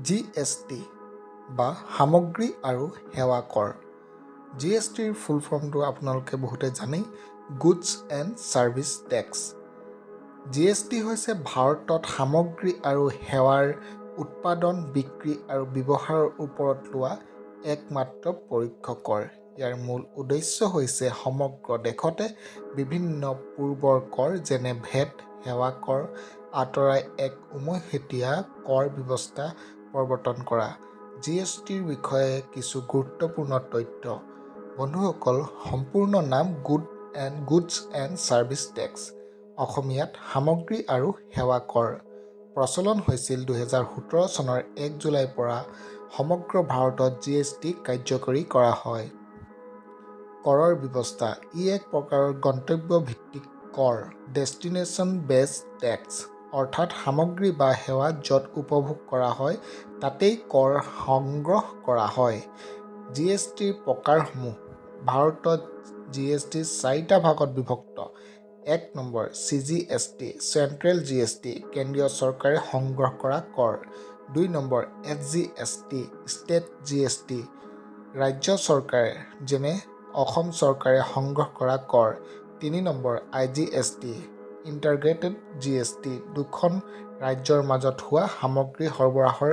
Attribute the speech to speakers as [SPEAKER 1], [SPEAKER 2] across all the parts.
[SPEAKER 1] GST বা সামগ্ৰী আৰু সেৱা কৰ। GSTৰ ফুল ফৰ্মটো আপোনালোকে বহুতে জানেই, goods and service tax. GST হৈছে ভাৰতত সামগ্ৰী আৰু সেৱাৰ উৎপাদন, বিক্ৰী আৰু ব্যৱহাৰৰ ওপৰত লোৱা একমাত্ৰ পৰোক্ষ কৰ। ইয়াৰ মূল উদ্দেশ্য হৈছে সমগ্ৰ দেশতে বিভিন্ন পূৰ্বৰ কৰ যেনে ভেট, সেৱা কৰ আঁতৰাই এক উমৈহতীয়া কৰ ব্যৱস্থা প্ৰৱৰ্তন কৰা। GSTৰ বিষয়ে কিছু গুৰুত্বপূৰ্ণ তথ্য। বন্ধুসকল, সম্পূৰ্ণ নাম গুডছ এণ্ড ছাৰ্ভিচ টেক্স, অসমীয়াত সামগ্ৰী আৰু সেৱা কৰ। প্ৰচলন হৈছিল 2017 চনৰ 1 জুলাইৰ পৰা। সমগ্ৰ ভাৰতত GST কাৰ্যকৰী কৰা হয়। কৰৰ ব্যৱস্থা: ই এক প্ৰকাৰৰ গন্তব্য ভিত্তিক কৰ, ডেষ্টিনেশ্যন বেছড টেক্স, অৰ্থাৎ সামগ্ৰী বা সেৱা য'ত উপভোগ কৰা হয় তাতেই কৰ সংগ্ৰহ কৰা হয়। GSTৰ প্ৰকাৰসমূহ: ভাৰতত GST 4টা ভাগত বিভক্ত। 1 নম্বৰ CGST চেণ্ট্ৰেল GST, কেন্দ্ৰীয় চৰকাৰে সংগ্ৰহ কৰা কৰ। 2 নম্বৰ SGST ষ্টেট GST, ৰাজ্য চৰকাৰে যেনে অসম চৰকাৰে সংগ্ৰহ কৰা কৰ। 3 নম্বৰ IGST ইণ্টিগ্ৰেটেড GST, দুখন ৰাজ্যৰ মাজত হোৱা সামগ্ৰী সৰবৰাহৰ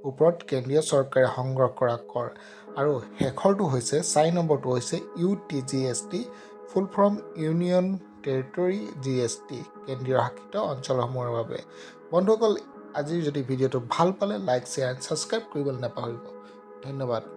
[SPEAKER 1] ওপৰত কেন্দ্ৰীয় চৰকাৰে সংগ্ৰহ কৰা কৰ। আৰু শেষৰটো হৈছে 4 নম্বৰটো হৈছে UTGST, ফুল ফৰ্ম ইউনিয়ন টেৰিটৰী GST, কেন্দ্ৰীয় শাসিত অঞ্চলসমূহৰ বাবে। বন্ধুসকল, আজিৰ যদি ভিডিঅ'টো ভাল পালে লাইক, শ্বেয়াৰ এণ্ড ছাবস্ক্ৰাইব কৰিবলৈ নাপাহৰিব। ধন্যবাদ।